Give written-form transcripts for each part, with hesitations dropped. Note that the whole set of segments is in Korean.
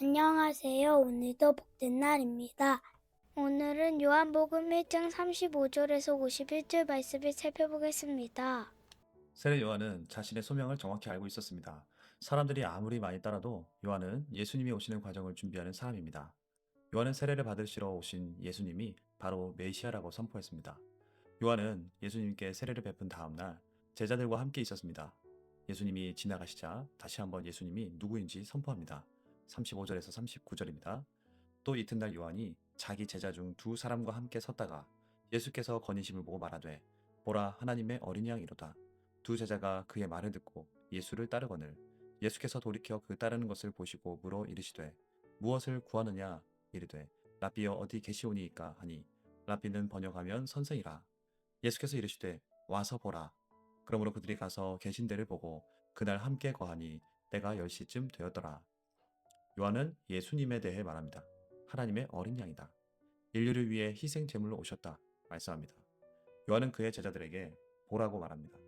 안녕하세요. 오늘도 복된 날입니다. 오늘은 요한복음 1장 35절에서 51절 말씀을 살펴보겠습니다. 세례 요한은 자신의 소명을 정확히 알고 있었습니다. 사람들이 아무리 많이 따라도 요한은 예수님이 오시는 과정을 준비하는 사람입니다. 요한은 세례를 받으시러 오신 예수님이 바로 메시아라고 선포했습니다. 요한은 예수님께 세례를 베푼 다음 날 제자들과 함께 있었습니다. 예수님이 지나가시자 다시 한번 예수님이 누구인지 선포합니다. 35절에서 39절입니다. 또 이튿날 요한이 자기 제자 중 두 사람과 함께 섰다가 예수께서 거니심을 보고 말하되 보라 하나님의 어린 양이로다. 두 제자가 그의 말을 듣고 예수를 따르거늘 예수께서 돌이켜 그 따르는 것을 보시고 물어 이르시되 무엇을 구하느냐 이르되 랍비여 어디 계시오니이까 하니 랍비는 번역하면 선생이라. 예수께서 이르시되 와서 보라. 그러므로 그들이 가서 계신 데를 보고 그날 함께 거하니 때가 10시쯤 되었더라. 요한은 예수님에 대해 말합니다. 하나님의 어린 양이다. 인류를 위해 희생 제물로 오셨다. 말씀합니다. 요한은 그의 제자들에게 보라고 말합니다.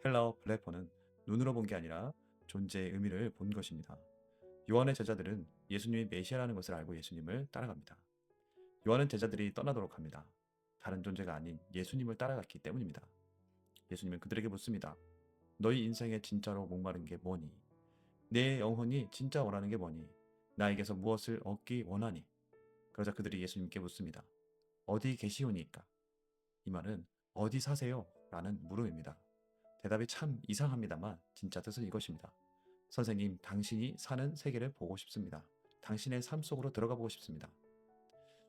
헬라어 블레포는 눈으로 본 게 아니라 존재의 의미를 본 것입니다. 요한의 제자들은 예수님이 메시아라는 것을 알고 예수님을 따라갑니다. 요한은 제자들이 떠나도록 합니다. 다른 존재가 아닌 예수님을 따라갔기 때문입니다. 예수님은 그들에게 묻습니다. 너희 인생에 진짜로 목마른 게 뭐니? 내 영혼이 진짜 원하는 게 뭐니? 나에게서 무엇을 얻기 원하니? 그러자 그들이 예수님께 묻습니다. 어디 계시오니까? 이 말은 어디 사세요? 라는 물음입니다. 대답이 참 이상합니다만 진짜 뜻은 이것입니다. 선생님, 당신이 사는 세계를 보고 싶습니다. 당신의 삶 속으로 들어가 보고 싶습니다.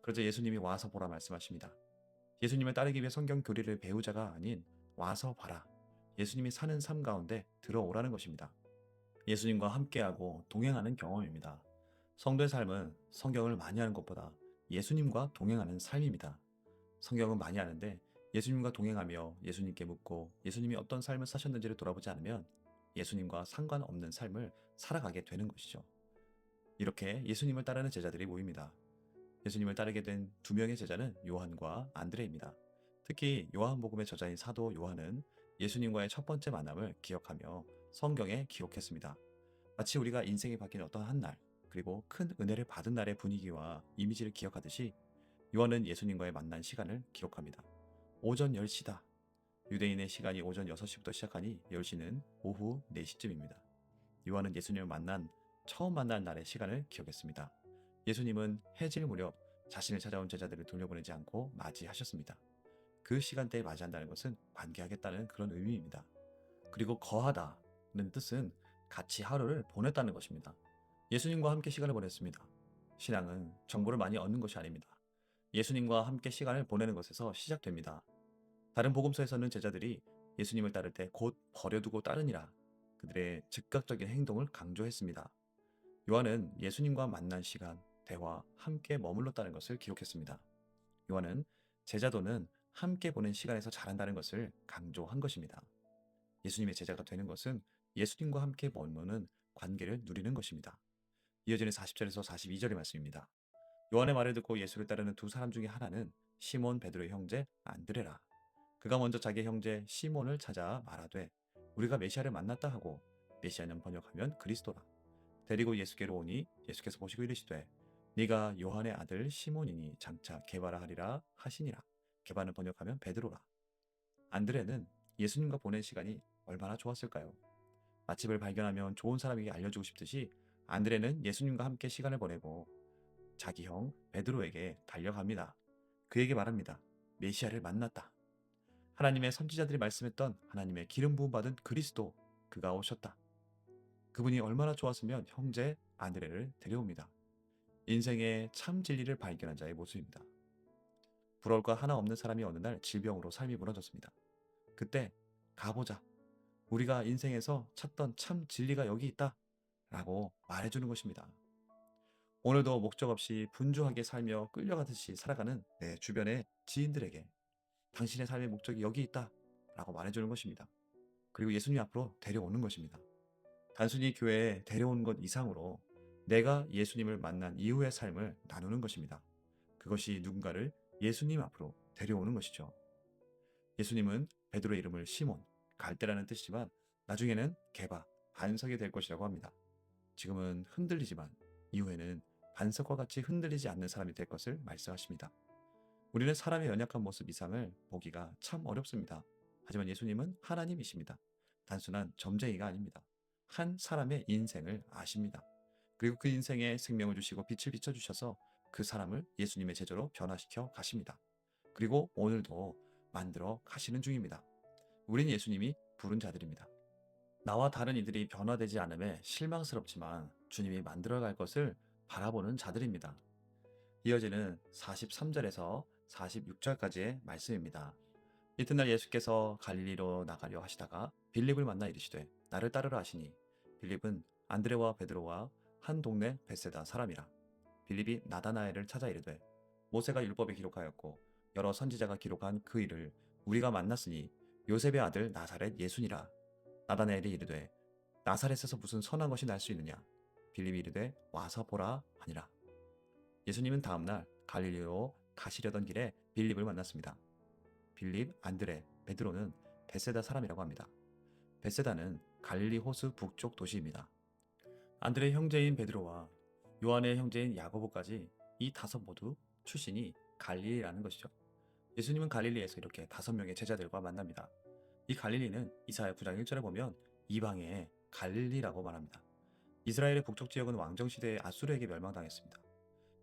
그러자 예수님이 와서 보라 말씀하십니다. 예수님을 따르기 위해 성경 교리를 배우자가 아닌 와서 봐라. 예수님이 사는 삶 가운데 들어오라는 것입니다. 예수님과 함께하고 동행하는 경험입니다. 성도의 삶은 성경을 많이 하는 것보다 예수님과 동행하는 삶입니다. 성경은 많이 하는데 예수님과 동행하며 예수님께 묻고 예수님이 어떤 삶을 사셨는지를 돌아보지 않으면 예수님과 상관없는 삶을 살아가게 되는 것이죠. 이렇게 예수님을 따르는 제자들이 모입니다. 예수님을 따르게 된 두 명의 제자는 요한과 안드레입니다. 특히 요한복음의 저자인 사도 요한은 예수님과의 첫 번째 만남을 기억하며 성경에 기록했습니다. 마치 우리가 인생이 바뀐 어떤 한 날, 그리고 큰 은혜를 받은 날의 분위기와 이미지를 기억하듯이 요한은 예수님과의 만난 시간을 기록합니다. 오전 10시다. 유대인의 시간이 오전 6시부터 시작하니 10시는 오후 4시쯤입니다. 요한은 예수님을 처음 만난 날의 시간을 기억했습니다. 예수님은 해질 무렵 자신을 찾아온 제자들을 돌려보내지 않고 맞이하셨습니다. 그 시간대에 맞이한다는 것은 관계하겠다는 그런 의미입니다. 그리고 거하다는 뜻은 같이 하루를 보냈다는 것입니다. 예수님과 함께 시간을 보냈습니다. 신앙은 정보를 많이 얻는 것이 아닙니다. 예수님과 함께 시간을 보내는 것에서 시작됩니다. 다른 복음서에서는 제자들이 예수님을 따를 때 곧 버려두고 따르니라 그들의 즉각적인 행동을 강조했습니다. 요한은 예수님과 만난 시간, 대화, 함께 머물렀다는 것을 기록했습니다. 요한은 제자도는 함께 보낸 시간에서 자란다는 것을 강조한 것입니다. 예수님의 제자가 되는 것은 예수님과 함께 머무는 관계를 누리는 것입니다. 이어지는 40절에서 42절의 말씀입니다. 요한의 말을 듣고 예수를 따르는 두 사람 중에 하나는 시몬 베드로의 형제 안드레라. 그가 먼저 자기 형제 시몬을 찾아 말하되 우리가 메시아를 만났다 하고 메시아는 번역하면 그리스도라. 데리고 예수께로 오니 예수께서 보시고 이르시되 네가 요한의 아들 시몬이니 장차 게바라 하리라 하시니라. 게바는 번역하면 베드로라. 안드레는 예수님과 보낸 시간이 얼마나 좋았을까요? 맛집을 발견하면 좋은 사람에게 알려주고 싶듯이 안드레는 예수님과 함께 시간을 보내고 자기 형 베드로에게 달려갑니다. 그에게 말합니다. 메시아를 만났다. 하나님의 선지자들이 말씀했던 하나님의 기름 부음 받은 그리스도, 그가 오셨다. 그분이 얼마나 좋았으면 형제 안드레를 데려옵니다. 인생의 참 진리를 발견한 자의 모습입니다. 부러울 것 하나 없는 사람이 어느 날 질병으로 삶이 무너졌습니다. 그때 가보자. 우리가 인생에서 찾던 참 진리가 여기 있다. 라고 말해주는 것입니다. 오늘도 목적 없이 분주하게 살며 끌려가듯이 살아가는 내 주변의 지인들에게 당신의 삶의 목적이 여기 있다. 라고 말해주는 것입니다. 그리고 예수님 앞으로 데려오는 것입니다. 단순히 교회에 데려오는 것 이상으로 내가 예수님을 만난 이후의 삶을 나누는 것입니다. 그것이 누군가를 예수님 앞으로 데려오는 것이죠. 예수님은 베드로의 이름을 시몬, 갈대라는 뜻이지만 나중에는 게바, 반석이 될 것이라고 합니다. 지금은 흔들리지만 이후에는 반석과 같이 흔들리지 않는 사람이 될 것을 말씀하십니다. 우리는 사람의 연약한 모습 이상을 보기가 참 어렵습니다. 하지만 예수님은 하나님이십니다. 단순한 점쟁이가 아닙니다. 한 사람의 인생을 아십니다. 그리고 그 인생에 생명을 주시고 빛을 비춰주셔서 그 사람을 예수님의 제자로 변화시켜 가십니다. 그리고 오늘도 만들어 가시는 중입니다. 우린 예수님이 부른 자들입니다. 나와 다른 이들이 변화되지 않음에 실망스럽지만 주님이 만들어갈 것을 바라보는 자들입니다. 이어지는 43절에서 46절까지의 말씀입니다. 이튿날 예수께서 갈릴리로 나가려 하시다가 빌립을 만나 이르시되 나를 따르라 하시니 빌립은 안드레와 베드로와 한 동네 벳세다 사람이라. 빌립이 나다나엘을 찾아 이르되 모세가 율법에 기록하였고 여러 선지자가 기록한 그 일을 우리가 만났으니 요셉의 아들 나사렛 예수니라. 나다나엘이 이르되 나사렛에서 무슨 선한 것이 날 수 있느냐. 빌립이 이르되 와서 보라 하니라. 예수님은 다음날 갈릴리로 가시려던 길에 빌립을 만났습니다. 빌립, 안드레, 베드로는 벳세다 사람이라고 합니다. 벳세다는 갈릴리 호수 북쪽 도시입니다. 안드레의 형제인 베드로와 요한의 형제인 야고보까지 이 다섯 모두 출신이 갈릴리라는 것이죠. 예수님은 갈릴리에서 이렇게 5명의 제자들과 만납니다. 이 갈릴리는 이사야 9장 1절에 보면 이방의 갈릴리라고 말합니다. 이스라엘의 북쪽 지역은 왕정시대에 아수르에게 멸망당했습니다.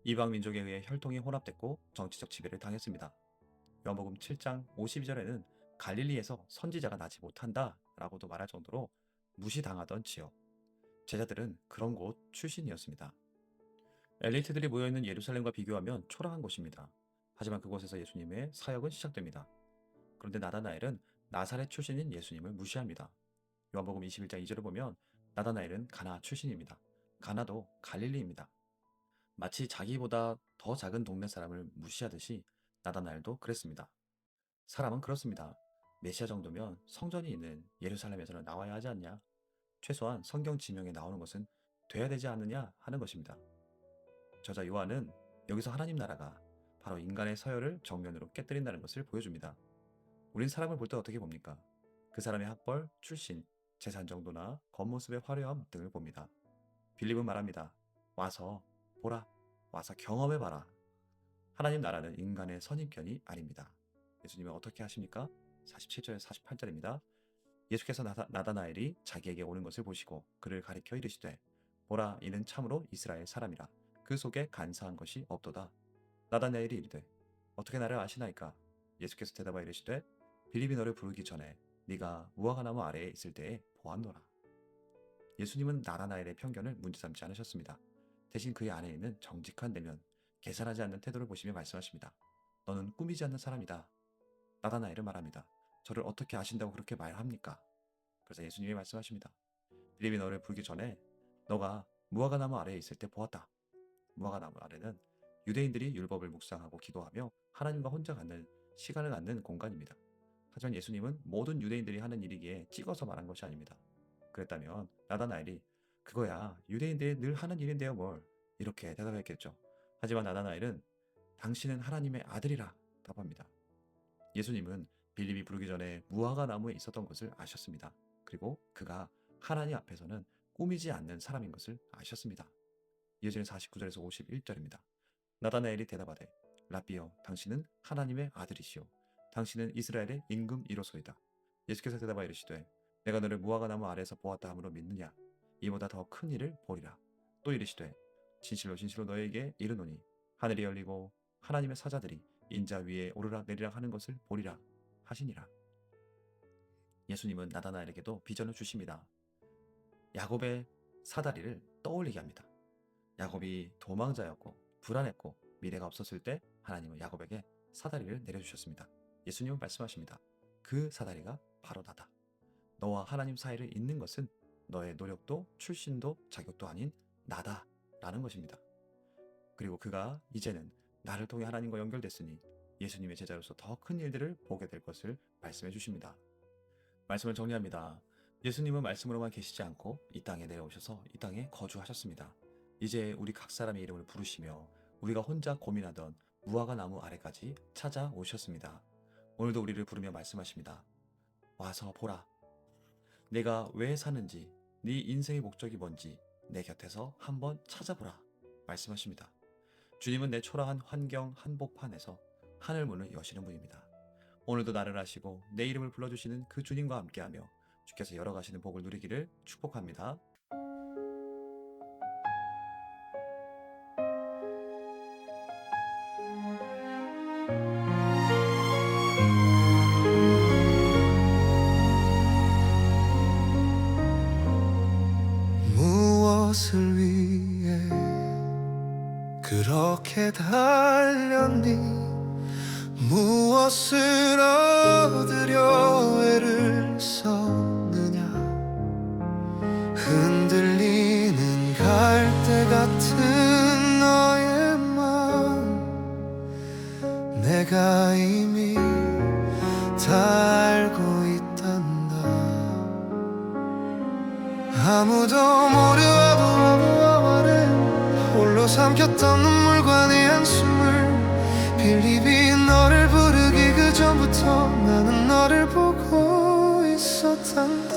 이방 민족에 의해 혈통이 혼합됐고 정치적 지배를 당했습니다. 요한복음 7장 52절에는 갈릴리에서 선지자가 나지 못한다 라고도 말할 정도로 무시당하던 지역. 제자들은 그런 곳 출신이었습니다. 엘리트들이 모여있는 예루살렘과 비교하면 초라한 곳입니다. 하지만 그곳에서 예수님의 사역은 시작됩니다. 그런데 나다나엘은 나사렛 출신인 예수님을 무시합니다. 요한복음 21장 2절을 보면 나다나엘은 가나 출신입니다. 가나도 갈릴리입니다. 마치 자기보다 더 작은 동네 사람을 무시하듯이 나다나엘도 그랬습니다. 사람은 그렇습니다. 메시아 정도면 성전이 있는 예루살렘에서는 나와야 하지 않냐? 최소한 성경 지명에 나오는 것은 돼야 되지 않느냐 하는 것입니다. 저자 요한은 여기서 하나님 나라가 바로 인간의 서열을 정면으로 깨뜨린다는 것을 보여줍니다. 우린 사람을 볼 때 어떻게 봅니까? 그 사람의 학벌, 출신, 재산 정도나 겉모습의 화려함 등을 봅니다. 빌립은 말합니다. 와서 보라, 와서 경험해봐라. 하나님 나라는 인간의 선입견이 아닙니다. 예수님은 어떻게 하십니까? 47절에서 48절입니다. 예수께서 나다나엘이 자기에게 오는 것을 보시고 그를 가리켜 이르시되 보라 이는 참으로 이스라엘 사람이라 그 속에 간사한 것이 없도다. 나다나엘이 이르되 어떻게 나를 아시나이까? 예수께서 대답하여 이르시되 빌립이 너를 부르기 전에 네가 무화과나무 아래에 있을 때에 보았노라. 예수님은 나다나엘의 편견을 문제삼지 않으셨습니다. 대신 그의 안에 있는 정직한 내면, 계산하지 않는 태도를 보시며 말씀하십니다. 너는 꾸미지 않는 사람이다. 나다나엘은 말합니다. 저를 어떻게 아신다고 그렇게 말합니까? 그래서 예수님이 말씀하십니다. 빌립이 너를 부르기 전에 너가 무화과나무 아래에 있을 때 보았다. 무화과나무 아래는 유대인들이 율법을 묵상하고 기도하며 하나님과 혼자 갖는 시간을 갖는 공간입니다. 하지만 예수님은 모든 유대인들이 하는 일이기에 찍어서 말한 것이 아닙니다. 그랬다면 나다나엘이 그거야 유대인들이 늘 하는 일인데요 뭘 이렇게 대답했겠죠. 하지만 나다나엘은 당신은 하나님의 아들이라 답합니다. 예수님은 빌립이 부르기 전에 무화과 나무에 있었던 것을 아셨습니다. 그리고 그가 하나님 앞에서는 꾸미지 않는 사람인 것을 아셨습니다. 이어지는 49절에서 51절입니다. 나다나엘이 대답하되 라비여 당신은 하나님의 아들이시오 당신은 이스라엘의 임금 이로소이다. 예수께서 대답하여 이르시되 내가 너를 무화과 나무 아래에서 보았다 함으로 믿느냐 이보다 더 큰 일을 보리라. 또 이르시되 진실로 진실로 너에게 이르노니 하늘이 열리고 하나님의 사자들이 인자 위에 오르락 내리락 하는 것을 보리라 하시니라. 예수님은 나다나엘에게도 비전을 주십니다. 야곱의 사다리를 떠올리게 합니다. 야곱이 도망자였고 불안했고 미래가 없었을 때 하나님은 야곱에게 사다리를 내려주셨습니다. 예수님은 말씀하십니다. 그 사다리가 바로 나다. 너와 하나님 사이를 잇는 것은 너의 노력도 출신도 자격도 아닌 나다 라는 것입니다. 그리고 그가 이제는 나를 통해 하나님과 연결됐으니 예수님의 제자로서 더 큰 일들을 보게 될 것을 말씀해 주십니다. 말씀을 정리합니다. 예수님은 말씀으로만 계시지 않고 이 땅에 내려오셔서 이 땅에 거주하셨습니다. 이제 우리 각 사람의 이름을 부르시며 우리가 혼자 고민하던 무화과 나무 아래까지 찾아오셨습니다. 오늘도 우리를 부르며 말씀하십니다. 와서 보라. 내가 왜 사는지, 네 인생의 목적이 뭔지 내 곁에서 한번 찾아보라 말씀하십니다. 주님은 내 초라한 환경 한복판에서 하늘 문을 여시는 분입니다. 오늘도 나를 아시고 내 이름을 불러주시는 그 주님과 함께하며 주께서 열어가시는 복을 누리기를 축복합니다. 무엇을 위해 그렇게 달렸니? 무엇을 얻으려 애를 썼느냐? 흔들리는 갈대 같은 너의 마음 내가 이미 다 알고 있단다. 아무도 모르아부아부아와를 홀로 삼켰던 눈물과 내 한숨을 빌리빈 너를 부르기 그 전부터 나는 너를 보고 있었단다.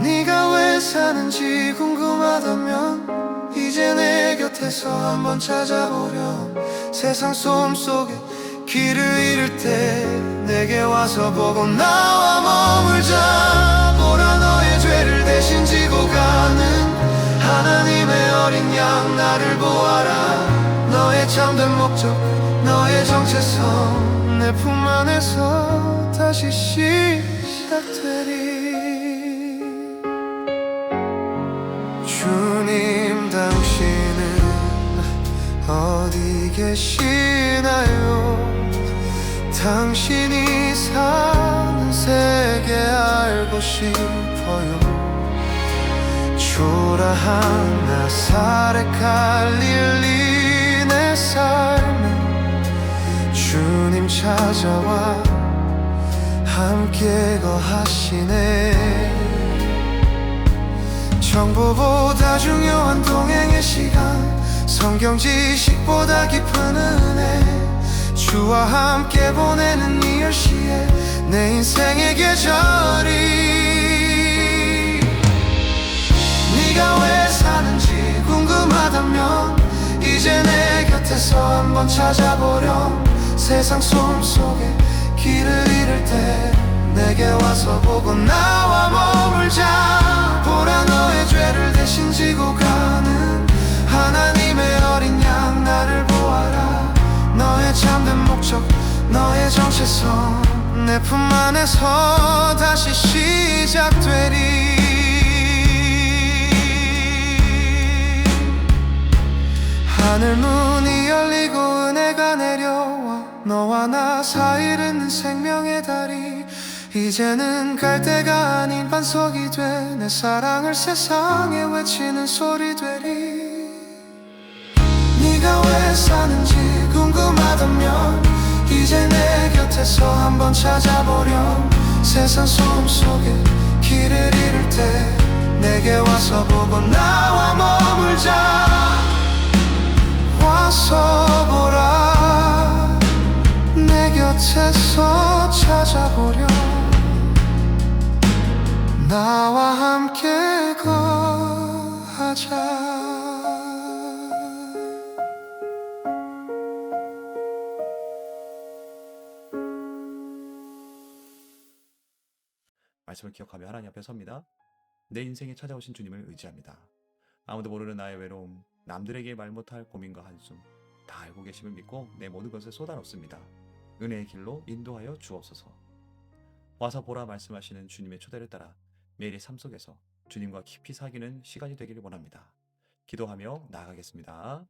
네가 왜 사는지 궁금하다면 이제 내 곁에서 한번 찾아보렴. 세상 소음 속에 길을 잃을 때 내게 와서 보고 나와 머물자. 보라 너의 죄를 대신 지고 가는 하나님의 어린 양 나를 보아라. 너의 참된 목적 너의 정체성 내 품 안에서 다시 시작되리. 주님 당신은 어디 계시나요? 당신이 사는 세계 알고 싶어요. 초라한 나사렛 갈릴리 내 삶에 주님 찾아와 함께 거하시네. 정보보다 중요한 동행의 시간 성경 지식보다 깊은 은혜 주와 함께 보내는 이 10시에 내 인생의 계절이 네가 왜 사는지 궁금하다면 이제 내 곁에서 한번 찾아보렴. 세상 소음 속에 길을 잃을 때 내게 와서 보고 나와 머물자. 보라 너의 죄를 대신 지고 가는 하나님의 어린 양 나를 보아라. 너의 참된 목적 너의 정체성 내 품 안에서 다시 시작되리. 하늘 문이 열리고 은혜가 내려와 너와 나 사이를 잇는 생명의 다리 이제는 갈 때가 아닌 반석이 돼 내 사랑을 세상에 외치는 소리 되리. 네가 왜 사는지 궁금하다면 이제 내 곁에서 한번 찾아보렴. 세상 소음 속에 길을 잃을 때 내게 와서 보고 나와 머물자. 와서 보라 내 곁에서 찾아보렴. 나와 함께 거하자. 말씀을 기억하며 하나님 앞에 섭니다. 내 인생에 찾아오신 주님을 의지합니다. 아무도 모르는 나의 외로움, 남들에게 말 못할 고민과 한숨 다 알고 계심을 믿고 내 모든 것을 쏟아놓습니다. 은혜의 길로 인도하여 주옵소서. 와서 보라 말씀하시는 주님의 초대를 따라 매일의 삶 속에서 주님과 깊이 사귀는 시간이 되기를 원합니다. 기도하며 나아가겠습니다.